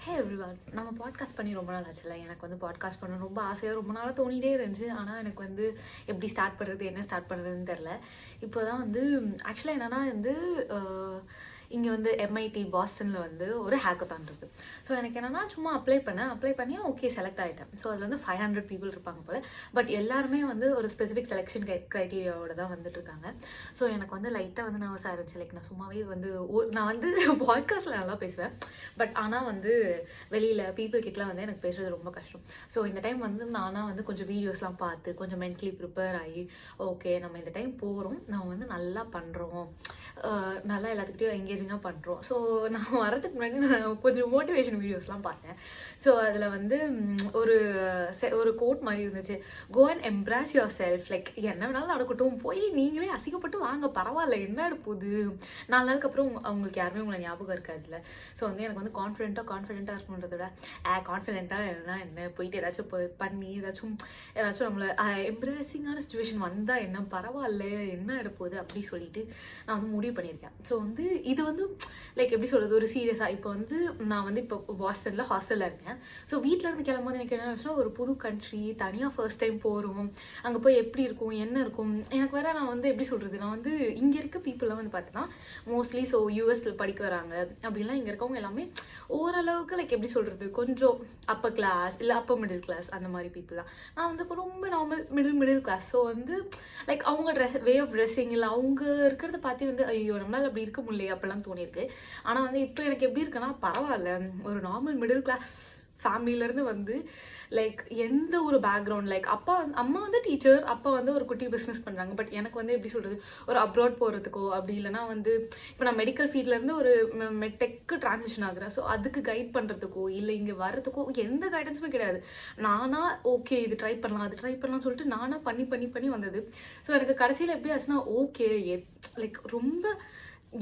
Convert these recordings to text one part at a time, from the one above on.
ஹே everyone, நம்ம podcast பண்ணி ரொம்ப நாள் ஆச்சுல்ல. எனக்கு வந்து பாட்காஸ்ட் பண்ண ரொம்ப ஆசையாக ரொம்ப நாளாக தோணிகிட்டே இருந்துச்சு. ஆனால் எனக்கு வந்து எப்படி ஸ்டார்ட் பண்ணுறது, என்ன ஸ்டார்ட் பண்ணுறதுன்னு தெரில. இப்போ தான் வந்து ஆக்சுவலாக என்னென்னா வந்து இங்கே வந்து எம்ஐடி பாஸ்டனில் வந்து ஒரு ஹேக்கத்தான் இருக்குது. ஸோ எனக்கு என்னென்னா சும்மா அப்ளை பண்ணி ஓகே செலக்ட் ஆகிட்டேன். ஸோ அதில் வந்து 500 பீப்புள் இருப்பாங்க போல். பட் எல்லாருமே வந்து ஒரு ஸ்பெசிஃபிக் செலெக்ஷன் க்ரைட்டீரியாவோட தான் வந்துட்டு இருக்காங்க. ஸோ எனக்கு வந்து லைட்டாக வந்து நான் விசாரிச்சு லைக் நான் சும்மாவே வந்து நான் வந்து பாட்காஸ்ட்டில் நல்லா பேசுவேன். பட் ஆனால் வந்து வெளியில் பீப்புள் கிட்டலாம் வந்து எனக்கு பேசுறது ரொம்ப கஷ்டம். ஸோ இந்த டைம் வந்து நானாக வந்து கொஞ்சம் வீடியோஸ்லாம் பார்த்து கொஞ்சம் மென்டலி ப்ரிப்பேர் ஆகி ஓகே நம்ம இந்த டைம் போகிறோம், நம்ம வந்து நல்லா பண்ணுறோம், நல்லா எல்லாத்துக்கிட்டையும் என்கேஜிங்காக பண்ணுறோம். ஸோ நான் வரதுக்கு முன்னாடி நான் கொஞ்சம் மோட்டிவேஷன் வீடியோஸ்லாம் பார்த்தேன். ஸோ அதில் வந்து ஒரு கோட் மாதிரி இருந்துச்சு, go and embrace yourself. Like என்ன வேணாலும் நடக்கட்டும், போய் நீங்களே அசிங்கப்பட்டு வாங்க, பரவாயில்ல, என்ன போகுது, 4 நாளுக்கு அப்புறம் அவங்களுக்கு யாருமே உங்களை ஞாபகம் இருக்காதுல்ல. ஸோ வந்து எனக்கு வந்து கான்ஃபிடென்ட்டாக இருக்கணுன்றத விட கான்ஃபிடென்ட்டாக என்ன போயிட்டு ஏதாச்சும் பண்ணி ஏதாச்சும் நம்மளை எம்ப்ராசிங்கான சுச்சுவேஷன் வந்தால் என்ன பரவாயில்ல, என்ன போகுது அப்படி சொல்லிட்டு நான் வந்து முடிவு பண்ணியிருக்கேன். ஸோ வந்து இது வந்து லைக் எப்படி சொல்கிறது, ஒரு சீரியஸாக இப்போ வந்து நான் வந்து இப்போ பாஸ்டனில் ஹாஸ்டலில் இருக்கேன். ஸோ வீட்டில் இருந்து கிளம்பும்போது எனக்கு என்ன ஆச்சுன்னா, ஒரு புது கண்ட்ரி தனியாக ஃபர்ஸ்ட் டைம் போகிறோம், அங்கே போய் எப்படி இருக்கும் என்ன இருக்கும். எனக்கு வேற நான் வந்து எப்படி சொல்கிறது, நான் வந்து இங்கே இருக்க பீப்புளெலாம் வந்து பார்த்தீங்கன்னா மோஸ்ட்லி ஸோ யூஎஸில் படிக்க வராங்க அப்படின்லாம் இங்கே இருக்கவங்க எல்லாமே ஓரளவுக்கு லைக் எப்படி சொல்கிறது, கொஞ்சம் அப்பர் கிளாஸ் இல்லை அப்பர் மிடில் கிளாஸ் அந்த மாதிரி பீப்புள் தான். நான் வந்து ரொம்ப நார்மல் மிடில் கிளாஸ். ஸோ வந்து லைக் அவங்க வே ஆஃப் ட்ரெஸ்ஸிங் இல்லை அவங்க இருக்கிறத பார்த்து வந்து ஐயோ நம்மளால் அப்படி இருக்க முடியல அப்படிலாம் தோணியிருக்கு. ஆனால் வந்து இப்போ எனக்கு எப்படி இருக்குன்னா, பரவாயில்ல, ஒரு நார்மல் மிடில் கிளாஸ் ஃபேமிலியிலேருந்து வந்து லைக் எந்த ஒரு பேக்ரவுண்ட், லைக் அம்மா வந்து டீச்சர், அப்பா வந்து ஒரு குட்டி பிஸ்னஸ் பண்ணுறாங்க. பட் எனக்கு வந்து எப்படி சொல்கிறது, ஒரு அப்ராட் போகிறதுக்கோ அப்படி இல்லைனா வந்து இப்போ நான் மெடிக்கல் ஃபீல்ட்லேருந்து ஒரு மெட்டெக்கு ட்ரான்சிஷன் ஆகுறேன். ஸோ அதுக்கு கைட் பண்ணுறதுக்கோ இல்லை இங்கே வர்றதுக்கோ எந்த கைடன்ஸுமே கிடையாது. நானா ஓகே இது ட்ரை பண்ணலாம் அது ட்ரை பண்ணலாம்னு சொல்லிட்டு நானாக பண்ணி வந்தது. ஸோ எனக்கு கடைசியில் எப்படி ஆச்சுன்னா, ஓகே லைக் ரொம்ப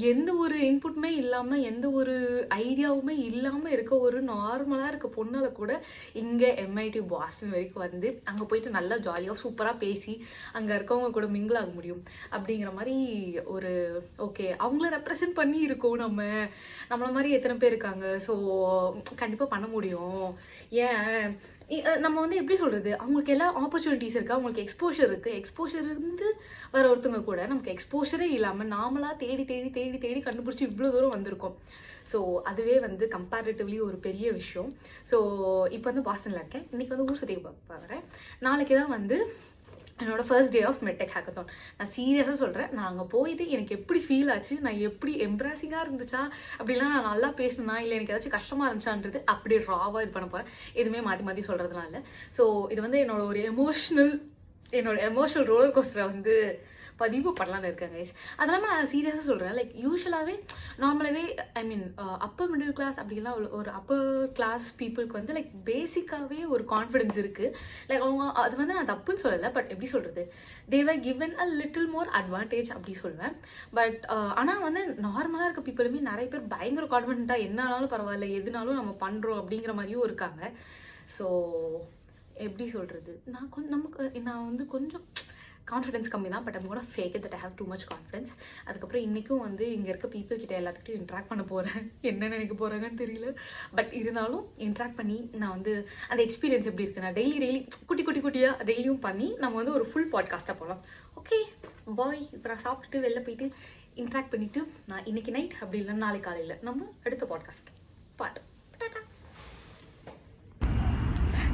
எந்த ஒரு இன்புட்டுமே இல்லாமல் எந்த ஒரு ஐடியாவுமே இல்லாமல் இருக்க ஒரு நார்மலாக இருக்க பொண்ணால் கூட இங்கே எம்ஐடி பாஸ்டன் வரைக்கும் வந்து அங்கே போயிட்டு நல்லா ஜாலியாக சூப்பராக பேசி அங்கே இருக்கவங்க கூட மிங்கிள் ஆக முடியும் அப்படிங்கிற மாதிரி ஒரு ஓகே அவங்கள ரெப்ரசன்ட் பண்ணி இருக்கோம். நம்மள மாதிரி எத்தனை பேர் இருக்காங்க. ஸோ கண்டிப்பாக பண்ண முடியும். ஏன் நம்ம வந்து எப்படி சொல்கிறது, அவங்களுக்கு எல்லா ஆப்பர்ச்சுனிட்டிஸ் இருக்குது, அவங்களுக்கு எக்ஸ்போஷர் இருக்குது. எக்ஸ்போஷர் இருந்து வர ஒருத்தவங்க கூட நமக்கு எக்ஸ்போஷரே இல்லாமல் நாமளாக தேடி கண்டுபிடிச்சி இவ்வளோ தூரம் வந்திருக்கோம். ஸோ அதுவே வந்து கம்பேரிட்டிவ்லி ஒரு பெரிய விஷயம். ஸோ இப்போ வந்து பாஸ்டனில் இருக்கேன். இன்றைக்கி வந்து ஊர் சுற்றி பார்க்குறேன். நாளைக்கு தான் வந்து என்னோட first day of MedTech hackathon. நான் சீரியஸாக சொல்கிறேன், நான் அங்கே போயிட்டு எனக்கு எப்படி ஃபீல் ஆச்சு, நான் எப்படி எம்ப்ராசிங்காக இருந்துச்சா அப்படிலாம் நான் நல்லா பேசினா இல்லை எனக்கு ஏதாச்சும் கஷ்டமாக இருந்துச்சான்றது அப்படி ராவாக இது பண்ண போகிறேன். எதுவுமே மாற்றி சொல்கிறதுனால இல்லை. ஸோ இது வந்து என்னோட ஒரு எமோஷனல் ரோலர் கோஸ்டரை வந்து பதிவு பண்ணலான்னு இருக்கேன் கைஸ். அதெல்லாம் நான் சீரியஸாக சொல்கிறேன். லைக் யூஸ்வலாகவே நார்மலாகவே ஐ மீன் அப்பர் மிடில் கிளாஸ் அப்படிலாம் ஒரு அப்பர் கிளாஸ் பீப்புளுக்கு வந்து லைக் பேசிக்காகவே ஒரு கான்ஃபிடென்ஸ் இருக்குது. லைக் அவங்க அது வந்து நான் தப்புன்னு சொல்லலை. பட் எப்படி சொல்கிறது, they were given a little more advantage அப்படி சொல்லுவேன். பட் ஆனால் வந்து நார்மலாக இருக்க பீப்புளுமே நிறைய பேர் பயங்கர கான்ஃபிடென்ட்டாக என்னாலும் பரவாயில்ல எதுனாலும் நம்ம பண்ணுறோம் அப்படிங்கிற மாதிரியும் இருக்காங்க. ஸோ எப்படி சொல்கிறது, நான் வந்து கொஞ்சம் கான்ஃபிடன்ஸ் கம்மி தான். But I'm gonna fake it that I have too much confidence. அதுக்கப்புறம் இன்றைக்கும் வந்து இங்கே இருக்க பீப்புள் கிட்ட எல்லாத்துக்கிட்டையும் இன்ட்ராக்ட் பண்ண போகிறேன். என்ன நினைக்க போகிறாங்கன்னு தெரியல. பட் இருந்தாலும் இன்ட்ராக்ட் பண்ணி நான் வந்து அந்த எக்ஸ்பீரியன்ஸ் எப்படி இருக்குது, நான் டெய்லி குட்டியாக டெய்லியும் பண்ணி நம்ம வந்து ஒரு ஃபுல் பாட்காஸ்ட்டாக போகலாம். Okay bye. இப்போ நான் சாப்பிட்டுட்டு வெளில போயிட்டு இன்ட்ராக்ட் பண்ணிவிட்டு நான் இன்றைக்கி நைட் அப்படி இல்லைன்னா நாளைக்கு காலையில் நம்ம அடுத்த பாட்காஸ்ட் பாட்டு.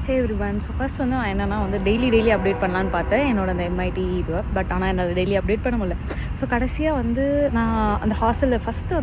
ஹே எவ்ரிவன். ஸோ ஃபர்ஸ்ட் வந்து நான் என்னென்னா வந்து டெய்லி அப்டேட் பண்ணலான்னு பார்த்தேன் என்னோட அந்த எம்ஐடி இது. பட் ஆனால் என்னால் டெய்லி அப்டேட் பண்ண முடியல. ஸோ கடைசியாக வந்து நான் அந்த ஹாஸ்டலில் ஃபர்ஸ்ட் டே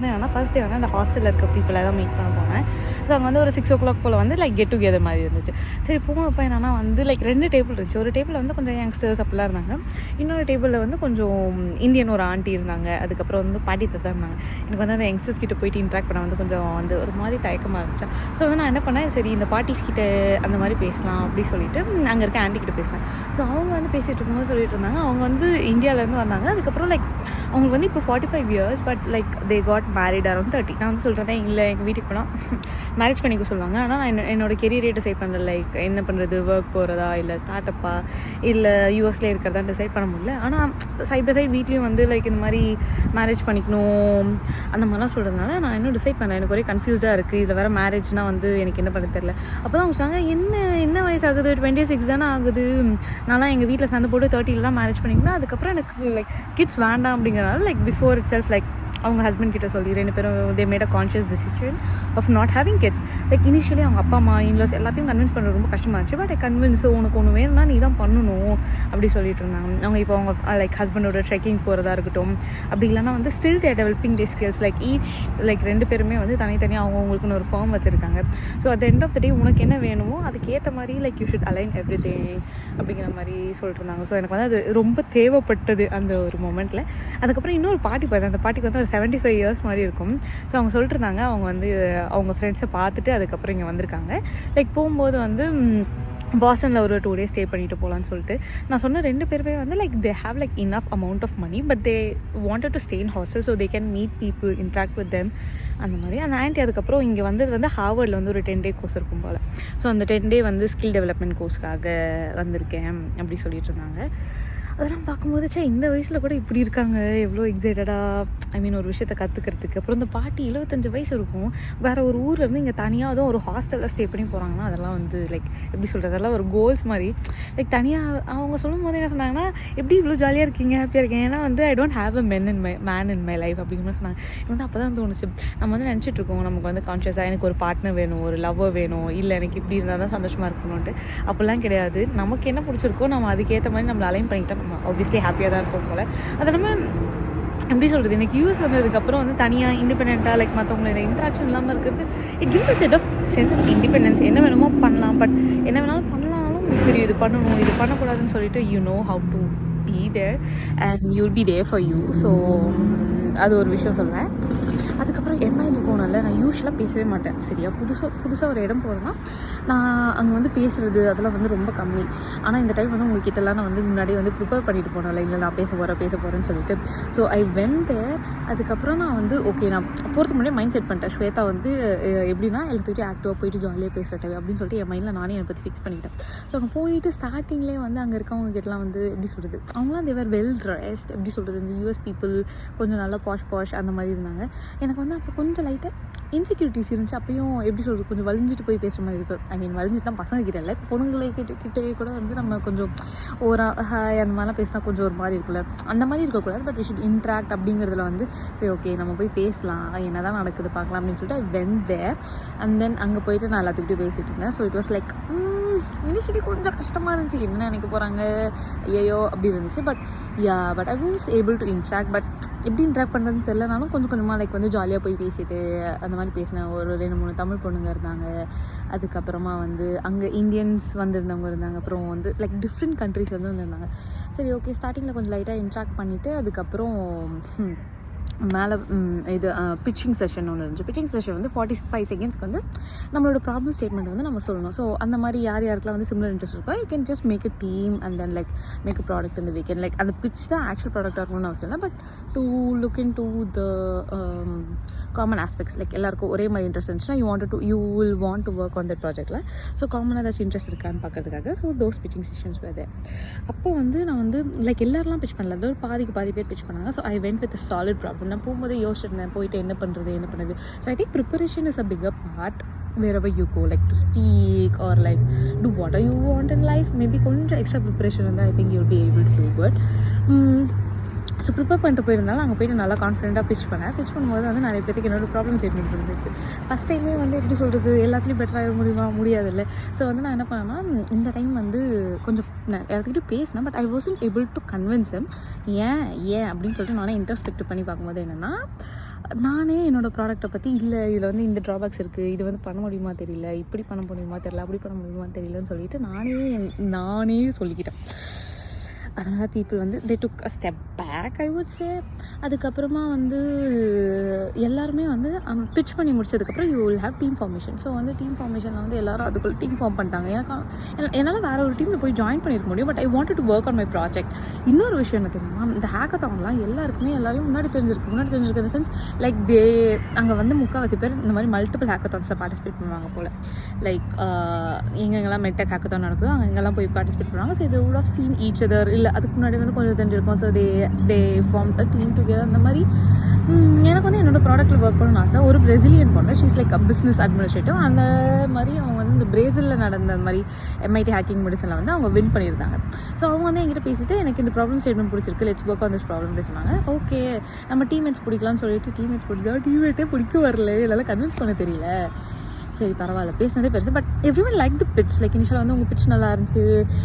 வந்து அந்த ஹாஸ்டலில் இருக்க பீப்புளை தான் மீட் பண்ண போனேன். ஸோ அங்கே வந்து ஒரு 6 o'clock போல் வந்து லைக் கெட் டுகெதர் மாதிரி இருந்துச்சு. சரி போனப்போ என்னன்னா வந்து லைக் 2 டேபிள் இருந்துச்சு. ஒரு டேபிளில் வந்து கொஞ்சம் யங்ஸ்டர்ஸ் அப்படிலாம் இருந்தாங்க. இன்னொரு டேபிளில் வந்து கொஞ்சம் இந்தியன் ஒரு ஆண்டி இருந்தாங்க. அதுக்கப்புறம் வந்து பாட்டி தான் இருந்தாங்க. எனக்கு வந்து அந்த யங்ஸ்டர்ஸ் கிட்ட போயிட்டு இன்ட்ராக்ட் பண்ண வந்து கொஞ்சம் வந்து ஒரு மாதிரி தயக்கமாக இருந்துச்சு. ஸோ வந்து நான் என்ன பண்ணேன், சரி இந்த பாட்டிஸ் கிட்ட அந்த மாதிரி பேசலாம் அப்படி சொல்லிட்டு அங்கே இருக்க ஆண்டி கிட்ட பேசினேன். ஸோ அவங்க வந்து பேசிகிட்டு இருக்கும்போது சொல்லிட்டு இருந்தாங்க, அவங்க வந்து இந்தியாவிலேருந்து வந்தாங்க. அதுக்கப்புறம் லைக் அவங்களுக்கு வந்து இப்போ 45 years but like they got married around 30. நான் வந்து சொல்கிறேன் இல்லை எங்கள் வீட்டுக்கு போனால் மேரேஜ் பண்ணிக்க சொல்லுவாங்க. ஆனால் நான் என்னோட கெரியரே டிசைட் பண்ணுறேன். லைக் என்ன பண்ணுறது, ஒர்க் போகிறதா இல்லை ஸ்டார்ட் அப்பா இல்லை யூஎஸ்லேயே இருக்கிறதா டிசைட் பண்ண முடியல. ஆனால் சைட் பை சைட் வீட்லேயும் வந்து லைக் இந்த மாதிரி மேரேஜ் பண்ணிக்கணும் அந்த மாதிரிலாம் சொல்கிறதுனால நான் இன்னும் டிசைட் பண்ணேன். எனக்கு ஒரே கன்ஃபியூஸ்டாக இருக்குது. இதில் வேறு மேரேஜ்னால் வந்து எனக்கு என்ன பண்ண தெரியல. அப்போ தான் அவங்க சொன்னாங்க, என்ன வயசு ஆகுது, 26 தானே ஆகுது, நான்லாம் எங்கள் வீட்டில் சண்டை போட்டு 30 தான் மேரேஜ் பண்ணிங்கன்னா அதுக்கப்புறம் எனக்கு லைக் கிட்ஸ் வேண்டாம் அப்படிங்கிறனால like before itself like அவங்க ஹஸ்பண்ட் கிட்ட சொல்லி 2 பேரும் they made a conscious decision of not having kids. Like initially அவங்க அப்பா அம்மா இன்லாஸ் எல்லாத்தையும் கன்வின்ஸ் பண்ணுறது ரொம்ப கஷ்டமாக இருந்துச்சு. பட் ஐ கன்வின்ஸ், உனக்கு ஒன்று வேணும்னா நீ தான் பண்ணணும் அப்படி சொல்லிட்டு இருந்தாங்க. அவங்க இப்போ அவங்க லைக் ஹஸ்பண்டோட ட்ரெக்கிங் போகிறதா இருக்கட்டும், அப்படி இல்லைனா வந்து still they're developing the skills. Like each like 2 பேருமே வந்து தனித்தனியாக அவங்களுக்குன்னு ஒரு ஃபார்ம் வச்சுருக்காங்க. So at end of the day உனக்கு என்ன வேணுமோ அதுக்கேற்ற மாதிரி like you should align everything அப்படிங்கிற மாதிரி சொல்லிட்டு இருந்தாங்க. ஸோ எனக்கு வந்து அது ரொம்ப தேவைப்பட்டது அந்த ஒரு மொமெண்ட்டில். அதுக்கப்புறம் இன்னொரு பாட்டி பார்த்தேன். அந்த பாட்டிக்கு வந்து ஒரு 75 இயர்ஸ் மாதிரி இருக்கும். ஸோ அவங்க சொல்லிட்டு இருந்தாங்க, அவங்க வந்து அவங்க ஃப்ரெண்ட்ஸை பார்த்துட்டு அதுக்கப்புறம் இங்கே வந்திருக்காங்க. லைக் போகும்போது வந்து பாஸ்டனில் ஒரு 2 days ஸ்டே பண்ணிட்டு போகலான்னு சொல்லிட்டு நான் சொன்ன 2 பேருமே வந்து like they have like enough amount of money, but they wanted to stay in hostel so they can meet people, interact with them அந்த மாதிரி. அந்த ஆண்டி அதுக்கப்புறம் இங்கே வந்தது வந்து ஹார்வர்டில் வந்து ஒரு 10 day கோர்ஸ் இருக்கும் போல். ஸோ அந்த 10 day வந்து ஸ்கில் டெவலப்மெண்ட் கோர்ஸ்க்காக வந்திருக்கேன் அப்படி சொல்லிட்டு இருந்தாங்க. அதெல்லாம் பார்க்கும்போது இந்த வயசில் கூட இப்படி இருக்காங்க, எவ்வளோ எக்ஸைட்டடாக, ஐ மீன் ஒரு விஷயத்தை கற்றுக்கிறதுக்கு. அப்புறம் இந்த பாட்டி 75 வயசு இருக்கும், வேறு ஒரு ஊர்லேருந்து இங்கே தனியாக அதுவும் ஒரு ஹாஸ்டலில் ஸ்டே பண்ணி போகிறாங்கன்னா அதெல்லாம் வந்து லைக் எப்படி சொல்கிறது, அதெல்லாம் ஒரு கோல்ஸ் மாதிரி. லைக் தனியாக அவங்க சொல்லும் போது என்ன சொன்னாங்கன்னா, எப்படி இவ்வளோ ஜாலியாக இருக்கீங்க, ஹாப்பியாக இருக்கீங்க, ஏன்னா வந்து I don't have a man in my life அப்படிங்கிற மாதிரி சொன்னாங்க. எனக்கு வந்து அப்போ தான் தோணுச்சு, நம்ம வந்து நினச்சிட்ருக்கோம் நமக்கு வந்து கான்ஷியஸாக எனக்கு ஒரு பார்ட்னர் வேணும், ஒரு லவ்வர் வேணும், இல்லை எனக்கு இப்படி இருந்தால் தான் சந்தோஷமாக இருக்கணும்ன்ட்டு. அப்போல்லாம் கிடையாது. நமக்கு என்ன பிடிச்சிருக்கோ நம்ம அதுக்கேற்ற மாதிரி நம்மளை அலைன் பண்ணிக்கிட்டா நம்ம ஆப்வியஸ்லி ஹாப்பியாக தான் இருப்போம் போல். அதை நம்ம எப்படி சொல்கிறது, எனக்கு யூஎஸ் வந்ததுக்கப்புறம் வந்து தனியாக இண்டிபெண்ட்டாக லைக் மற்றவங்களோட இன்ட்ராக்ஷன் இல்லாமல் இருக்கிறது it gives a sense of independence. என்ன வேணுமோ பண்ணலாம், பட் என்ன வேணாலும் பண்ணலாலும் தெரியும் இது பண்ணணும் இது பண்ணக்கூடாதுன்னு சொல்லிட்டு you know how to be there and you'll be there for you. So அது ஒரு விஷயம் சொல்லுவேன். அதுக்கப்புறம் எம்ஐடி போனால நான் யூஸ்வலாக பேசவே மாட்டேன். சரியா, புதுசாக ஒரு இடம் போகிறேன்னா நான் அங்கே வந்து பேசுகிறது அதெல்லாம் வந்து ரொம்ப கம்மி. ஆனால் இந்த டைம் வந்து உங்ககிட்டலாம் நான் வந்து முன்னாடியே வந்து ப்ரிப்பேர் பண்ணிட்டு போனேன்ல, இல்லை நான் பேச போகிறேன்னு சொல்லிட்டு. So I went there. அதுக்கப்புறம் நான் வந்து ஓகே, நான் போகிறதுக்கு முன்னாடியே மைண்ட் செட் பண்ணிட்டேன், ஸ்வேதா வந்து எப்படின்னா எல்லாத்துக்கிட்டே ஆக்டிவாக போயிட்டு ஜாலியாக பேசுகிறேன் அப்படின்னு சொல்லிட்டு என் மைண்டில் நானே என்னை பற்றி ஃபிக்ஸ் பண்ணிட்டேன். ஸோ அங்கே போயிட்டு ஸ்டார்டிங்லேயே வந்து அங்கே இருக்கவங்க கிட்டலாம் வந்து எப்படி சொல்கிறது, அவங்களாம் தேவர் வெல் ட்ரெஸ்ட், எப்படி சொல்கிறது, இந்த யூஎஸ் பீப்புள் கொஞ்சம் நல்லா பாஷ் அந்த மாதிரி இருந்தாங்க. எனக்கு வந்து அப்போ கொஞ்சம் லைட்டாக இன்செக்யூரிட்டிஸ் இருந்துச்சு. அப்பயும் எப்படி சொல்கிறது, கொஞ்சம் வலிஞ்சிட்டு போய் பேசுகிற மாதிரி இருக்கும். ஐ மீன் வலிஞ்சிட்டு பசங்க கிட்ட இல்லை, பொண்ணுங்களை கிட்டே கூட வந்து நம்ம கொஞ்சம் ஒரு ஹாய் அந்த மாதிரிலாம் பேசினா கொஞ்சம் ஒரு மாதிரி இருக்குல்ல, அந்த மாதிரி இருக்கக்கூடாது. பட் வி ஷுட் இன்ட்ராக்ட் அப்படிங்கிறதுல வந்து சரி ஓகே நம்ம போய் பேசலாம், என்ன தான் நடக்குது பார்க்கலாம் அப்படின்னு சொல்லிட்டு ஐ வென்ட் தேர். அண்ட் தென் அங்கே போயிட்டு நான் எல்லாத்துக்கிட்டையும் பேசிகிட்டு இருந்தேன். So it was like initially கொஞ்சம் கஷ்டமாக இருந்துச்சு, என்ன நினைக்க போகிறாங்க ஐயோ அப்படி இருந்துச்சு. But I was able to interact. But எப்படி இன்ட்ராக்ட் பண்ணுறதுன்னு தெரியலனாலும் கொஞ்சமாக லைக் வந்து ஜாலியாக போய் பேசிட்டு அந்த மாதிரி பேசினேன். ஒரு 2-3 தமிழ் பொண்ணுங்க இருந்தாங்க. அதுக்கப்புறமா வந்து அங்கே இந்தியன்ஸ் வந்திருந்தவங்க இருந்தாங்க. அப்புறம் வந்து லைக் டிஃப்ரெண்ட் கண்ட்ரீஸ்லேருந்து வந்திருந்தாங்க. சரி ஓகே, ஸ்டார்டிங்கில் கொஞ்சம் லைட்டாக இன்ட்ராக்ட் பண்ணிவிட்டு அதுக்கப்புறம் மேலே இது பிச்சிங் செஷன் ஒன்று இருந்துச்சு. பிச்சிங் செஷன் வந்து 45 செகண்ட்ஸ்க்கு வந்து நம்மளோட ப்ராப்ளம் ஸ்டேட்மெண்ட் வந்து நம்ம சொல்லணும். ஸோ அந்த மாதிரி யாருக்கெல்லாம் வந்து சிமிலர் இன்ட்ரெஸ்ட் இருக்கோ you can just make a team and then like make a product இந்த வீக்கெண்ட். லைக் அந்த பிச் தான் ஆக்சுவல் ப்ராடக்டாக இருக்கணும்னு அவசியம் இல்லை, but to look into the common aspects. Like எல்லாருக்கும் ஒரே மாதிரி இன்ட்ரெஸ்ட் இருந்துச்சுன்னா you will want to work on that ப்ராஜெக்ட்டில். ஸோ காமனாக ஏதாச்சும் இன்ட்ரெஸ்ட் இருக்கான்னு பார்க்கறதுக்காக ஸோ தோஸ் பிச்சிங் செஷன்ஸ் வேறு. அப்போ வந்து நான் வந்து லைக் எல்லாரெலாம் பிச் பண்ணல, அது ஒரு பாதி பேர் பிச் பண்ணாங்க. So I vent with solid problem. நான் போகும்போது யோசிச்சிருந்தேன் போயிட்டு என்ன பண்ணுறது. So I think preparation is a bigger part wherever you go, like to speak or like do whatever you want in life. Maybe கொஞ்சம் எக்ஸ்ட்ரா ப்ரிப்பரேஷன் இருந்தால் I think you'll be able to do good. So prepare பண்ணிட்டு போயிருந்தாலும் அங்கே போய்ட்டு நல்லா கான்ஃபிடென்ட்டாக pitch பண்ணும்போது வந்து நிறைய பேருக்கு என்னோட ப்ராப்ளம் ஸ்டேட்மெண்ட் இருந்துச்சு. ஃபஸ்ட் டைமே வந்து எப்படி சொல்கிறது, எல்லாத்துலேயும் பெட்டராக முடியாதுல்ல. ஸோ வந்து நான் என்ன பண்ணேன்னா இந்த டைம் வந்து கொஞ்சம் எல்லாத்துக்கிட்ட பேசினேன். But I wasn't able to convince them. ஏன் அப்படின்னு சொல்லிட்டு நானே இன்ட்ரோஸ்பெக்ட் பண்ணி பார்க்கும்போது என்னென்னா, நானே என்னோடய ப்ராடக்ட்டை பற்றி இல்லை இதில் வந்து இந்த ட்ராபேக்ஸ் இருக்குது, இது வந்து பண்ண முடியுமா தெரியல, இப்படி பண்ண முடியுமா தெரியல, அப்படி பண்ண முடியுமா தெரியலன்னு சொல்லிட்டு நானே சொல்லிக்கிட்டேன். அதனால் பீப்புள் வந்து they took a step back I would say. அதுக்கப்புறமா வந்து எல்லாருமே வந்து பிச் பண்ணி முடிச்சதுக்கப்புறம் you will have team formation. So வந்து டீம் ஃபார்மேஷனில் வந்து எல்லாரும் அதுக்குள்ள டீம் ஃபார்ம் பண்ணிட்டாங்க. என்னால் வேறு ஒரு டீமில் போய் ஜாயின் பண்ணியிருக்க முடியும், but I wanted to work on my project. இன்னொரு விஷயம் என்ன தெரியுமா, இந்த ஹேக்கத்தான்லாம் எல்லாருக்குமே எல்லாரையும் முன்னாடி தெரிஞ்சிருக்கு இந்த சென்ஸ் லைக் அங்கே வந்து முக்கால்வாசி பேர் இந்த மாதிரி மல்டிபிள் ஹேக்கத்தான்ஸில் பார்ட்டிசிபேட் பண்ணுவாங்க போல். லைக் எங்கெங்கெல்லாம் மெட்டெக் ஹேக்கத்தான் நடக்குதோ அங்கே எங்கெல்லாம் போய் பார்ட்டிசிபேட் பண்ணுவாங்க. So they would have seen each other. இல்லை அதுக்கு முன்னாடி வந்து கொஞ்சம் தெரிஞ்சிருக்கும். So they formed a team together. அந்த மாதிரி எனக்கு வந்து என்னோடய ப்ராடக்ட்டில் ஒர்க் பண்ணணும்னு ஆசை. ஒரு பிரேசிலியன் பொண்ணு, ஷீஸ் லைக் அ பிஸ்னஸ் அட்மினிஸ்ட்ரேட்டிவ். அந்த மாதிரி அவங்க வந்து இந்த பிரேசிலில் நடந்த அந்த மாதிரி MIT ஹேக்கிங் மெடிசனில் வந்து அவங்க வின் பண்ணியிருந்தாங்க. ஸோ அவங்க வந்து என்கிட்ட பேசிட்டு எனக்கு இந்த ப்ராப்ளம் ஸ்டேட்மெண்ட் பிடிச்சிருக்கு, let's work on this problem சொன்னாங்க. ஓகே நம்ம டீம்மேட்ஸ் பிடிக்கலாம்னு சொல்லிட்டு டீம்மேட்ஸ் பிடிச்சா டீம்மேட்டே பிடிக்க வரல, என்னால் கன்வின்ஸ் பண்ண தெரியல. சரி பரவாயில்ல, பேசினதே பெருசு. But everyone like the pitch. Like இனிஷியலாக வந்து உங்கள் பிச் நல்லா இருந்துச்சு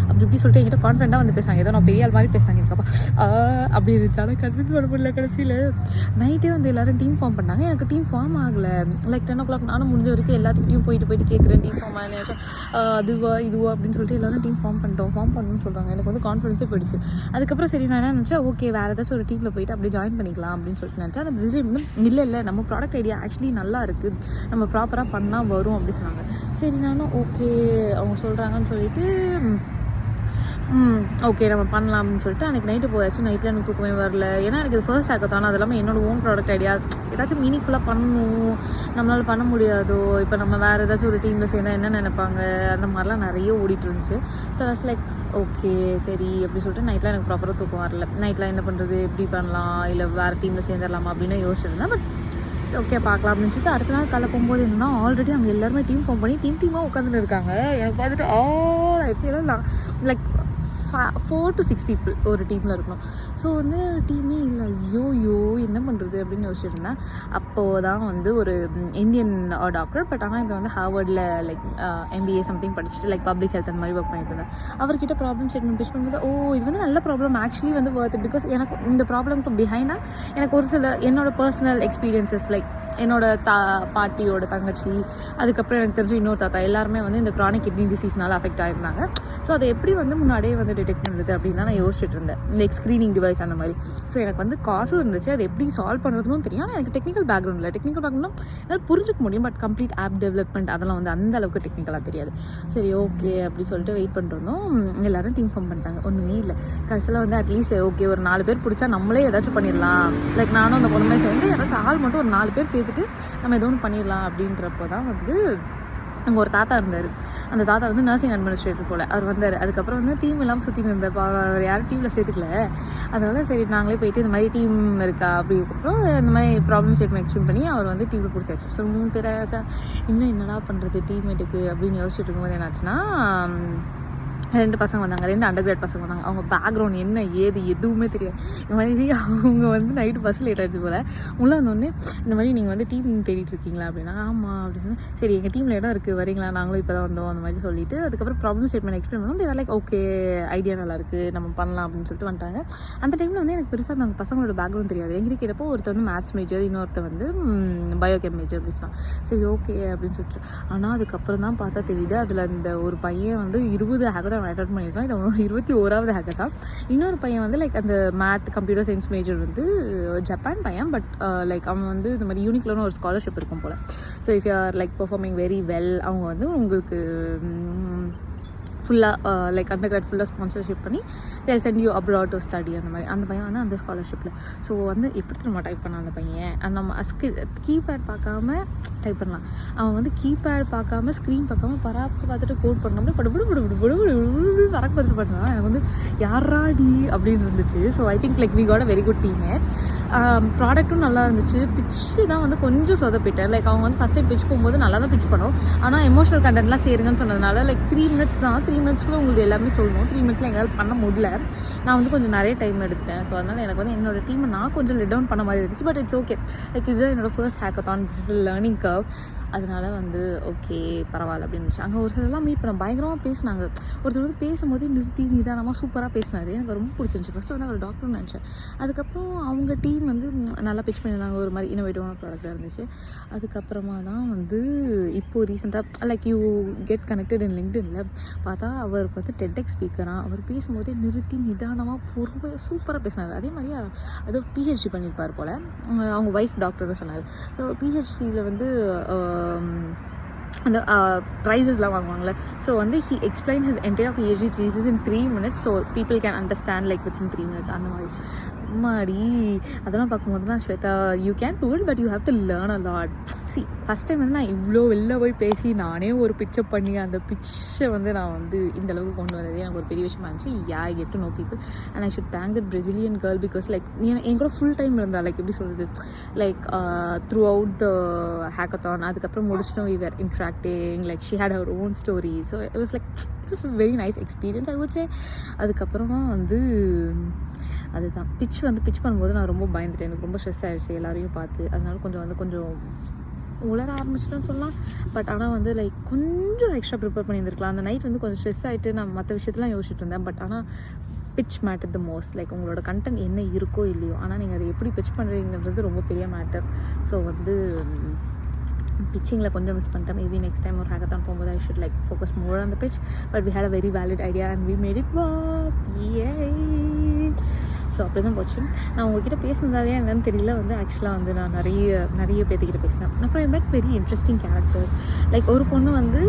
அப்படி இப்படி சொல்லிட்டு என்கிட்ட கான்ஃபிடென்ட்டாக வந்து பேசுனாங்க. ஏதோ நான் பெரிய ஆள் மாதிரி பேசினாங்க எனக்கப்பா அப்படி இருந்துச்சு. ஆனால் கன்வின்ஸ் பண்ண முடியல. கடைசியில் நைட்டே வந்து எல்லோரும் டீம் ஃபார்ம் பண்ணாங்க. எனக்கு டீம் ஃபார்ம் ஆகலை. லைக் 10 o'clock நானும் முடிஞ்ச வரைக்கும் எல்லாத்துக்கிட்டையும் போயிட்டு கேட்குறேன் டீம் ஃபார்ம் ஆனேன் அதுவா இதுவா அப்படின்னு சொல்லிட்டு எல்லோரும் டீம் ஃபார்ம் பண்ணணும்னு சொல்கிறாங்க. எனக்கு வந்து கான்ஃபிடன்ஸே போயிடுச்சு. அதுக்கப்புறம் சரி நான் என்ன நினச்சேன், ஓகே வேறு ஏதாச்சும் ஒரு டீமில் போயிட்டு அப்படியே ஜாயின் பண்ணிக்கலாம் அப்படின்னு சொல்லிட்டு நினச்சேன். அந்த பிரேசிலியன் இல்லை நம்ம ப்ராடக்ட் ஐடியா ஆக்சுவலி நல்லா இருக்குது, நம்ம ப்ராப்பராக பண்ணால் வரும் அப்படி சொன்னாங்க. சரி நானும் ஓகே அவங்க சொல்கிறாங்கன்னு சொல்லிட்டு ஓகே நம்ம பண்ணலாம் அப்படின்னு சொல்லிட்டு அன்றைக்கி நைட்டு போயாச்சு. நைட்டில் எனக்கு தூக்கமே வரல. ஏன்னா எனக்கு இது ஃபர்ஸ்ட் ஹேக்கத்தான். அது இல்லாமல் என்னோட ஓன் ப்ராடக்ட் ஐடியா ஏதாச்சும் மீனிங்ஃபுல்லாக பண்ணணும், நம்மளால் பண்ண முடியாதோ, இப்போ நம்ம வேறு ஏதாச்சும் ஒரு டீமில் சேர்ந்தால் என்ன நினைப்பாங்க, அந்த மாதிரிலாம் நிறைய ஓடிட்டு இருந்துச்சு. ஸோ வாஸ் லைக் ஓகே சரி அப்படி சொல்லிட்டு நைட்டில் எனக்கு ப்ராப்பராக தூக்கம் வரல. நைட்டில் என்ன பண்ணுறது, எப்படி பண்ணலாம், இல்லை வேறு டீமில் சேர்ந்துடலாமா அப்படின்னு யோசிச்சிருந்தேன். பட் ஓகே பார்க்கலாம் அப்படின்னு சொல்லிட்டு அடுத்த நாள் காலை போகும்போது என்னன்னா ஆல்ரெடி அங்கே எல்லாருமே டீம் ஃபார்ம் பண்ணி டீமாக உட்காந்துட்டு இருக்காங்க. எனக்கு பார்த்துட்டு ஆயிடுச்சு. எல்லாம் லைக் 4 to 6 people ஒரு டீமில் இருக்கணும். ஸோ வந்து டீமே இல்லை. ஐயோ என்ன பண்ணுறது அப்படின்னு யோசிச்சுருந்தேன். அப்போது தான் வந்து ஒரு இந்தியன் டாக்டர், பட் ஆனால் இப்போ வந்து ஹார்வர்டில் லைக் MBA சம்திங் படிச்சுட்டு லைக் பப்ளிக் ஹெல்த் அந்த மாதிரி ஒர்க் பண்ணிட்டு இருந்தேன். அவர்கிட்ட ப்ராப்ளம் ஸ்டேட்மெண்ட் பிச் பண்ணும்போது இது வந்து நல்ல ப்ராப்ளம் ஆக்சுவலி வந்து ஒர்த். பிகாஸ் எனக்கு இந்த ப்ராப்ளம்க்கு பிஹைண்டாக எனக்கு ஒரு சில என்னோட பர்சனல் எக்ஸ்பீரியன்சஸ் லைக் என்னோட பாட்டியோட தங்கச்சி, அதுக்கப்புறம் எனக்கு தெரிஞ்ச இன்னொரு தாத்தா எல்லாருமே வந்து இந்த க்ரானிக் கிட்னி டிசீஸ்னால அஃபெக்ட் ஆகிருந்தாங்க. ஸோ அதை எப்படி வந்து முன்னாடியே வந்து டிடெக்ட் பண்ணுறது அப்படின்னு தான் நான் யோசிச்சுட்டு இருந்தேன். லைக் ஸ்க்ரீனிங் டிவைஸ் அந்த மாதிரி. ஸோ எனக்கு வந்து காசும் இருந்துச்சு, அதை எப்படி சால்வ் பண்ணுறதுன்னு தெரியும். ஆனால் எனக்கு டெக்னிக்கல் பேக்ரவுண்ட் இல்லை. டெக்னிக்கல் பேக்ரவுண்ட் என்னால் புரிஞ்சுக்க முடியும், பட் கம்ப்ளீட் ஆப் டெவலப்மெண்ட் அதெல்லாம் வந்து அந்த அளவுக்கு டெக்னிக்கலாக தெரியாது. சரி ஓகே அப்படி சொல்லிட்டு வெயிட் பண்ணிருந்தோம். எல்லோரும் டீம் ஃபார்ம் பண்ணிட்டாங்க. ஒன்றுமே இல்லை. கடைசியில் வந்து அட்லீஸ்ட் ஓகே ஒரு 4 பேர் பிடிச்சா நம்மளே ஏதாச்சும் பண்ணிடலாம். லைக் நானும் அந்த பொண்ணுமே சேர்ந்து யாராச்சும் ஆள் மட்டும் ஒரு 4 பேர் சேர்த்துட்டு நம்ம எதோ ஒன்று பண்ணிடலாம் அப்படின்றப்போ தான் வந்து அங்கே ஒரு தாத்தா இருந்தார். அந்த தாத்தா வந்து நர்சிங் அட்மினிஸ்ட்ரேட்டர் போல் அவர் வந்தார். அதுக்கப்புறம் வந்து டீம் இல்லாமல் சுற்றின்னு இருந்தார். அவர் யாரும் டீமில் சேர்த்துக்கல. அதனால் சரி நாங்களே போயிட்டு இந்த மாதிரி டீம் இருக்கா அப்படிங்கப்புறம் இந்த மாதிரி ப்ராப்ளம் ஸ்டேட்மெண்ட் எக்ஸ்பிளைன் பண்ணி அவர் வந்து டீமில் பிடிச்சாச்சு. ஸோ 3 பேர் இன்னும் என்னடா பண்ணுறது டீம்மேட்டுக்கு அப்படின்னு யோசிச்சுட்டு இருக்கும்போது என்னாச்சுன்னா 2 பசங்க வந்தாங்க. 2 அண்டர்கிரேட் பசங்க வந்தாங்க. அவங்க பேக்ரவுண்ட் என்ன ஏது எதுவுமே தெரியாது. இந்த மாதிரி அவங்க வந்து நைட்டு பஸ் லேட் ஆகிடுச்சு போல். உள்ளே வந்தோடனே இந்த மாதிரி நீங்கள் வந்து டீம் தேடிட்டு இருக்கீங்களா அப்படின்னா ஆமாம் அப்படின்னு சொன்னால் சரி எங்கள் டீமில் இடம் இருக்குது வரீங்களா, நாங்களும் இப்போ தான் வந்தோம் அந்த மாதிரி சொல்லிட்டு அதுக்கப்புறம் ப்ராப்ளம் ஸ்டேட்மெண்ட் எக்ஸ்பிளைன் பண்ணுவோம். தேவை லைக் ஓகே ஐடியா நல்லா இருக்குது நம்ம பண்ணலாம் அப்படின்னு சொல்லிட்டு வந்துட்டாங்க. அந்த டைமில் வந்து எனக்கு பெருசாக அந்த பசங்களோட பேக்ரவுண்ட் தெரியாது. எங்கிட்ட கேட்டப்போ ஒருத்தர் வந்து மேத்ஸ் மேஜர், இன்னொருத்தர் வந்து பயோகெம் மேஜர் அப்படின்னு சொன்னான். சரி ஓகே அப்படின்னு சொல்லிட்டு ஆனால் அதுக்கப்புறம் தான் பார்த்தா தெரியுது அதில் அந்த ஒரு பையன் வந்து 20 ஹேக்கத்தான் அட்டெண்ட் பண்ணியிருக்கான். இது அவனோட 21வது ஹேக்கத்தான். இன்னொரு பையன் வந்து லைக் அந்த மேத் கம்ப்யூட்டர் சயின்ஸ் மேஜர் வந்து ஜப்பான் பையன். பட் லைக் அவன் வந்து இந்த மாதிரி யூனிக்லன்னு ஒரு ஸ்காலர்ஷிப் இருக்கும் போல். So if you are like performing very well அவங்க வந்து உங்களுக்கு ஃபுல்லாக லைக் அண்டர்கிராட் ஃபுல்லாக ஸ்பான்சர்ஷிப் பண்ணி they'll send you abroad to study அந்த மாதிரி. அந்த பையன் வந்து அந்த ஸ்காலர்ஷிப்பில். ஸோ வந்து எப்படி திரும்ப டைப் பண்ணான் அந்த பையன். நம்ம கீபேட் பார்க்காம டைப் பண்ணலாம். அவன் வந்து கீபேட் பார்க்காம ஸ்க்ரீன் பார்க்காம பராக்கு பார்த்துட்டு கோட் பண்ணோம்னா பறக்க பார்த்துட்டு பண்ணான். எனக்கு வந்து யாராடி அப்படின்னு இருந்துச்சு. So I think like we got a very good teammates. ப்ராடக்ட்டும் நல்லா இருந்துச்சு. பிச்சு தான் வந்து கொஞ்சம் சொதப்பிட்டேன். லைக் அவங்க வந்து ஃபஸ்ட் டைம் பிச் போகும்போது நல்லா தான் பிச் பண்ணோம். ஆனால் எமோஷனல் கண்டென்ட்லாம் சேருங்கன்னு சொன்னதுனால லைக் 3 minutes தான். 3 minutesக்குள்ள உங்களுக்கு எல்லாமே சொல்லணும். 3 minutesல எங்களால் பண்ண முடியல. நான் வந்து கொஞ்சம் நிறைய டைம் எடுத்துட்டேன். ஸோ அதனால் எனக்கு வந்து என்னோட டீமை நான் கொஞ்சம் லெட் டவுன் பண்ண மாதிரி இருந்துச்சு. But it's okay. லைக் இதுதான் என்னோட first hackathon. This is learning curve. அதனால் வந்து ஓகே பரவாயில்ல அப்படின்னு இருந்துச்சு. அங்கே ஒரு சிலர்லாம் மீட் பண்ண பயங்கரமாக பேசினாங்க. ஒருத்தர் வந்து பேசும்போதே நிறுத்தி நிதானமாக சூப்பராக பேசினார். எனக்கு ரொம்ப பிடிச்சிருந்துச்சு. ஃபஸ்ட்டு வந்து அவர் டாக்டர்னு நினச்சேன். அதுக்கப்புறம் அவங்க டீம் வந்து நல்லா பிச் பண்ணியிருந்தாங்க. ஒரு மாதிரி இன்னோவேட்டிவான ப்ராடக்டாக இருந்துச்சு. அதுக்கப்புறமா தான் வந்து இப்போது ரீசெண்டாக like you get connected in லிங்க்டின்ல பார்த்தா அவருக்கு வந்து டெட்எக்ஸ் ஸ்பீக்கராக அவர் பேசும்போதே நிறுத்தி நிதானமாக பொறுமையாக சூப்பராக பேசினார். அதே மாதிரி அது பிஹெச்டி பண்ணியிருப்பார் போல். அவங்க ஒய்ஃப் டாக்டர்னு சொன்னார். ஸோ பிஹெச்டியில் வந்து அந்த ப்ரைஸஸ்லாம் வாங்குவாங்களே. ஸோ வந்து he explain his entire PhD thesis in 3 minutes so people can understand like within 3 minutes அந்த மாதிரி. அம்மாடி அதெல்லாம் பார்க்கும்போதுலாம் Swetha you can do it but you have to learn a lot. See first time வந்து நான் இவ்வளோ வெளில போய் பேசி நானே ஒரு பிக்சர் பண்ணி அந்த பிக்சரை வந்து நான் வந்து இந்த அளவுக்கு கொண்டு வரதே எனக்கு ஒரு பெரிய விஷயமா இருந்துச்சு. I get to know people and I should thank that Brazilian girl because like என் கூட ஃபுல் டைம் இருந்தா லைக் எப்படி சொல்கிறது like throughout the hackathon. அதுக்கப்புறம் முடிச்சிட்டோம் we were interacting like she had her own story so it was a very nice experience I would say. அதுக்கப்புறமா வந்து அதுதான் பிச் பண்ணும்போது நான் ரொம்ப பயந்துட்டேன். எனக்கு ரொம்ப ஸ்ட்ரெஸ் ஆகிடுச்சு எல்லாரையும் பார்த்து. அதனால கொஞ்சம் உளர ஆரம்பிச்சிட்டேன்னு சொல்லலாம். பட் ஆனால் வந்து லைக் கொஞ்சம் எக்ஸ்ட்ரா ப்ரிப்பேர் பண்ணியிருந்துருக்கலாம். அந்த நைட் வந்து கொஞ்சம் ஸ்ட்ரெஸ் ஆகிட்டு நான் மற்ற விஷயத்தெலாம் யோசிச்சுட்டு இருந்தேன். பட் ஆனால் pitch matter the most. Like உங்களோட கண்டென்ட் என்ன இருக்கோ இல்லையோ ஆனால் நீங்கள் அதை எப்படி பிச் பண்ணுறீங்கிறது ரொம்ப பெரிய மேட்டர். ஸோ வந்து பிச்சிங்கில் கொஞ்சம் மிஸ் பண்ணிட்டேன். மேபி நெக்ஸ்ட் டைம் ஒரு ஹேக்கத்தான் போகும்போது I should like focus more on the pitch. But we had a very valid idea and we made it work. So அப்படி தான் போச்சு. நான் உங்ககிட்ட பேசினதாலே என்னன்னு தெரியல வந்து ஆக்சுவலாக வந்து நான் நிறைய பேர்த்துக்கிட்ட பேசினேன். அப்புறம் ஐ மெட் வெரி இன்ட்ரெஸ்டிங் கேரக்டர்ஸ். லைக் ஒரு பொண்ணு வந்து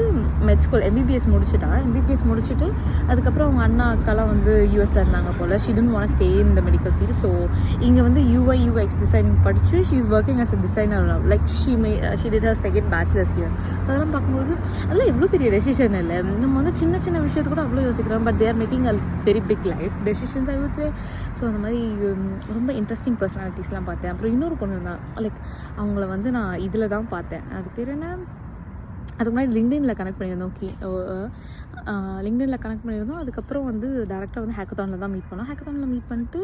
மெட் ஸ்கூல் எம்பிபிஎஸ் முடிச்சுட்டு அதுக்கப்புறம் அவங்க அண்ணா அக்காலாம் வந்து யூஎஸில் இருந்தாங்க போல். She didn't want to stay in the medical field. So இங்கே வந்து யூஎக்ஸ் டிசைனிங் படித்து she is working as a designer. Like she did her second bachelor's year. அதெல்லாம் பார்க்கும்போது அதெல்லாம் எவ்வளோ பெரிய டெசிஷன் இல்லை. நம்ம வந்து சின்ன சின்ன விஷயத்து கூட அவ்வளோ யோசிக்கிறோம். But they're making a very big life decisions I would say. So அந்த மாதிரி ரொம்ப இன்ட்ரெஸ்டிங் பர்சனாலிட்டிஸ்லாம் பார்த்தேன். அப்புறம் இன்னொரு பொண்ணு தான் லைக் அவங்கள வந்து நான் இதில் தான் பார்த்தேன். அது பேர் என்ன, அதுக்கு முன்னாடி லிங்க்டின்ல கனெக்ட் பண்ணியிருந்தோம். அதுக்கப்புறம் வந்து டேரெக்டாக வந்து ஹேக்கத்தானில் தான் மீட் பண்ணோம். ஹேக்கத்தானில் மீட் பண்ணிட்டு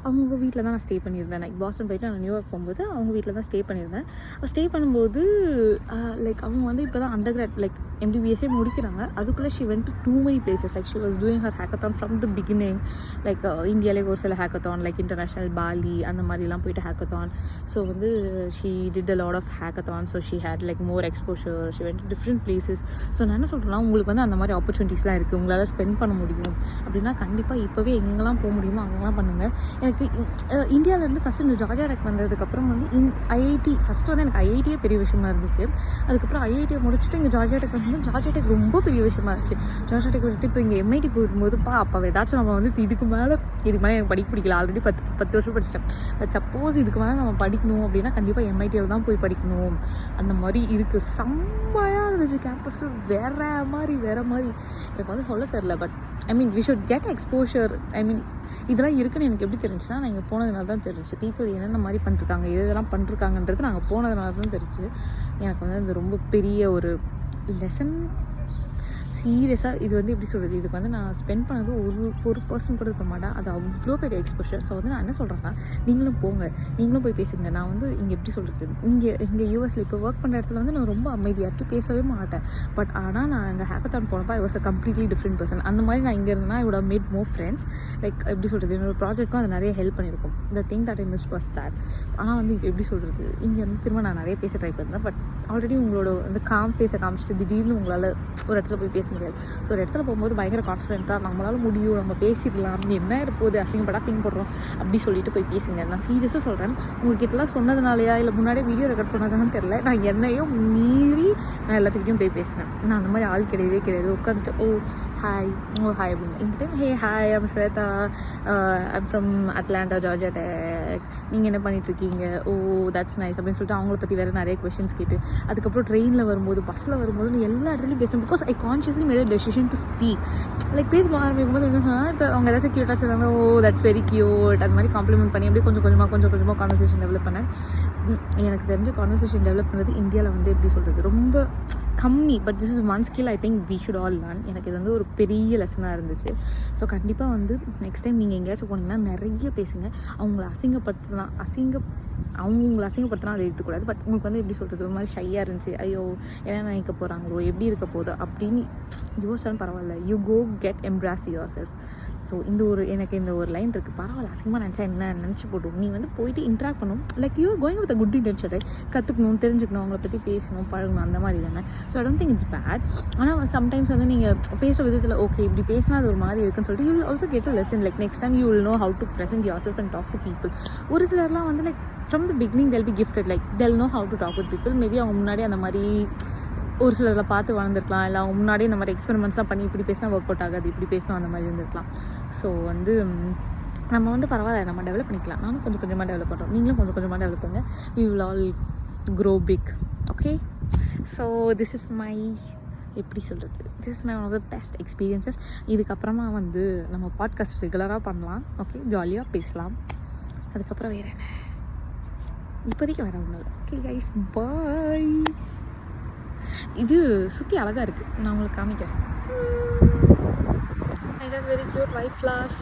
அவங்க வீட்டில் தான் நான் ஸ்டே பண்ணியிருந்தேன். லைக் பாஸ்டன் போயிட்டு நான் நியூயார்க் போகும்போது அவங்க வீட்டில் தான் ஸ்டே பண்ணியிருந்தேன். ஸ்டே பண்ணும்போது லைக் அவங்க வந்து இப்போ தான் அண்டர் கிராட் லைக் எம்பிபிஎஸ்ஸே முடிக்கிறாங்க. அதுக்குள்ளே she went to too many places. Like she was doing her hackathon from the beginning. Like இந்தியாவிலே ஒரு சில ஹேக்கத்தான் லைக் இன்டர்நேஷ்னல் பாலி அந்த மாதிரிலாம் போயிட்டு ஹேக்கத்தான். ஸோ வந்து she did a lot of hackathon. So she had like more exposure. She went to different places. So நான் என்ன சொல்கிறேன்னா உங்களுக்கு வந்து அந்த மாதிரி ஆப்பர்ச்சுனிட்டிஸ்லாம் இருக்குது. உங்களால் ஸ்பெண்ட் பண்ண முடியும் அப்படின்னா கண்டிப்பாக இப்போவே எங்கெங்கெல்லாம் போக முடியுமோ அங்கெல்லாம் பண்ணுங்கள். எனக்கு இந்தியாவிலேருந்து ஃபஸ்ட்டு இந்த ஜார்ஜியா டெக் வந்ததுக்கப்புறம் வந்து ஐஐடி ஃபஸ்ட்டு வந்து எனக்கு ஐஐடியே பெரிய விஷயமா இருந்துச்சு. அதுக்கப்புறம் ஐஐடியை முடிச்சுட்டு இங்கே ஜார்ஜியா டெக் வந்து ஜார்ஜியா டெக் ரொம்ப பெரிய விஷயமா இருந்துச்சு. ஜார்ஜியா டெக் விட்டு இப்போ இங்கே எம்ஐடி போகும்போது அப்போ ஏதாச்சும் நம்ம வந்து இதுக்கு மேலே எனக்கு படிக்க பிடிக்கல. ஆல்ரெடி 10 வருஷம் படிச்சிட்டேன். பட் சப்போஸ் இதுக்கு மேலே நம்ம படிக்கணும் அப்படின்னா கண்டிப்பாக எம்ஐடியில் தான் போய் படிக்கணும். அந்த மாதிரி இருக்குது. செம்மையாக இருந்துச்சு கேம்பஸ். வேற மாதிரி எனக்கு வந்து சொல்ல தெரில. But I mean we should get exposure. I mean இதெல்லாம் இருக்குன்னு எனக்கு எப்படி தெரிஞ்சுன்னா நான் இங்கே போனதுனால தான் தெரிஞ்சு. பீப்புள் என்னென்ன மாதிரி பண்ணிருக்காங்க இதெல்லாம் பண்ணிருக்காங்கன்றது நாங்கள் போனதுனால தான் தெரிஞ்சு. எனக்கு வந்து அது ரொம்ப பெரிய ஒரு லெசன். சீரியஸாக இது வந்து எப்படி சொல்கிறது, இதுக்கு வந்து நான் ஸ்பெண்ட் பண்ணது ஒரு பர்சன் கூட இருக்க மாட்டேன். அது அவ்வளோ பெரிய எக்ஸ்போஷர். ஸோ வந்து நான் என்ன சொல்கிறேன்னா நீங்களும் போங்க, நீங்களும் போய் பேசுங்க. நான் வந்து இங்கே எப்படி சொல்கிறது, இங்கே யூஎஸில் இப்போ ஒர்க் பண்ணுற இடத்துல வந்து நான் ரொம்ப அமைதியாக பேசவே மாட்டேன். பட் ஆனால் நான் இங்கே ஹேக்கத்தான் போனப்போ I was a completely different person. அந்த மாதிரி நான் இங்கே இருந்தேன்னா I would have made more friends. Like எப்படி சொல்கிறது, என்னோட ப்ராஜெக்ட்க்கும் அது நிறைய ஹெல்ப் பண்ணியிருக்கும். The thing that I missed was that. ஆனால் வந்து இப்போ எப்படி சொல்கிறது, இங்கே வந்து திரும்ப நான் நிறைய பேச ட்ரை பண்ணுறேன். பட் ஆல்ரெடி உங்களோட அந்த காம் ஃபேஸை காமிச்சிட்டு திடீர்னு உங்களால் ஒரு இடத்துல போய் பேச முடியாது. ஸோ ஒரு இடத்துல போகும்போது பயங்கர கான்ஃபிடென்ட்டாக நம்மளால் முடியும், நம்ம பேசிடலாம், என்ன இருப்போது அசிங்கப்படுறோம் அப்படி சொல்லிட்டு போய் பேசுங்க. நான் சீரியஸாக சொல்கிறேன். உங்ககிட்டலாம் சொன்னதுனாலையா இல்லை முன்னாடியே வீடியோ ரெக்கார்ட் பண்ணதான்னு தெரில, நான் என்னையும் மீறி நான் எல்லாத்துக்கிட்டையும் போய் பேசுகிறேன். நான் அந்த மாதிரி ஆள் கிடையாது. உட்காந்துட்டு ஹாய் அப்படின்னு இந்த time hi I'm Shweta, I'm from Atlanta Georgia Tech, நீங்கள் என்ன பண்ணிட்டுருக்கீங்க, தட்ஸ் நைஸ் அப்படின்னு சொல்லிட்டு அவங்கள பற்றி வேறு நிறைய கொஷின்ஸ் கேட்டு அதுக்கப்புறம் ட்ரெயினில் வரும்போது பஸ்ஸில் வரும்போது நான் எல்லா இடத்துலையும் பேசுகிறேன். Because I consciously made a decision to speak. Like பேச ஆரம்பிக்கும்போது என்ன சொன்னால், இப்போ அவங்க ஏதாச்சும் க்யூட்டாக சொல்லுவாங்க, தட்ஸ் வெரி க்யூட், அது மாதிரி காம்ப்ளிமெண்ட் பண்ணி அப்படியே கொஞ்சம் கொஞ்சமாக கான்வர்சேஷன் டெவலப் பண்ணேன். எனக்கு தெரிஞ்ச கான்வர்சேஷன் டெவலப் பண்ணுறது இந்தியாவில் வந்து எப்படி சொல்கிறது ரொம்ப கம்மி. But this is one skill I think we should all learn. எனக்கு இது வந்து ஒரு பெரிய லெசனாக இருந்துச்சு. ஸோ கண்டிப்பாக வந்து நெக்ஸ்ட் டைம் நீங்கள் எங்கேயாச்சும் போனீங்கன்னா நிறைய பேசுங்க. அவங்கள அவங்க உங்களை அசிங்கப்படுத்தினா அதை எடுத்துக்கூடாது. பட் உங்களுக்கு வந்து எப்படி சொல்கிறது, ஒரு மாதிரி ஷையாக இருந்துச்சு, ஐயோ என்ன நினைக்க போகிறாங்களோ, எப்படி இருக்க போதோ அப்படின்னு யோசிச்சாலும் பரவாயில்ல, you go get embrace yourself. So எனக்கு இந்த ஒரு லைன் இருக்குது, பரவாயில்ல அசிங்கமாக நினச்சா என்ன நினச்சி போட்டோம், நீ வந்து போயிட்டு இன்ட்ராக்ட் பண்ணணும், like you going with a good intention, right? கற்றுக்கணும், தெரிஞ்சுக்கணும், அவங்கள பற்றி பேசணும், பழகணும், அந்த மாதிரி தானே. So I don't think it's bad. ஆனால் சம்டைம்ஸ் வந்து நீங்கள் பேசுகிற விதத்தில் ஓகே இப்படி பேசினா அது ஒரு மாதிரி இருக்குன்னு சொல்லிட்டு you will also get a lesson, like next time you will know how to present yourself and talk to people. ஒரு சிலர்லாம் வந்து like from the beginning they'll be gifted, like they'll know how to talk with people. Maybe அவங்க முன்னாடி அந்த மாதிரி ஒரு சிலர்களை பார்த்து வளர்ந்துருக்கலாம், இல்லை அவங்க முன்னாடியே இந்த மாதிரி எக்ஸ்பெரிமெண்ட்ஸ்லாம் பண்ணி இப்படி பேசினா ஒர்க் அவுட் ஆகாது, இப்படி பேசினா அந்த மாதிரி இருந்திருக்கலாம். ஸோ வந்து நம்ம வந்து பரவாயில்ல, நம்ம டெவலப் பண்ணிக்கலாம். நானும் கொஞ்சம் கொஞ்சமாக டெவலப் பண்ணுறோம், நீங்களும் கொஞ்சம் கொஞ்சமாக டெவலப் பண்ணுங்க. we will all grow big, okay? so this is my எப்படி சொல்கிறது, this is my one of the best experiences. இதுக்கப்புறமா வந்து நம்ம பாட்காஸ்ட் ரெகுலராக பண்ணலாம், ஓகே? ஜாலியாக பேசலாம். அதுக்கப்புறம் வேறு என்ன, இப்போதைக்கு வேறு ஒன்றும் இல்லை. ஓகே கைஸ், பாய். இது சுற்றி அழகாக இருக்குது, நான் உங்களுக்கு காமிக்கிறேன். It has very cute white flowers.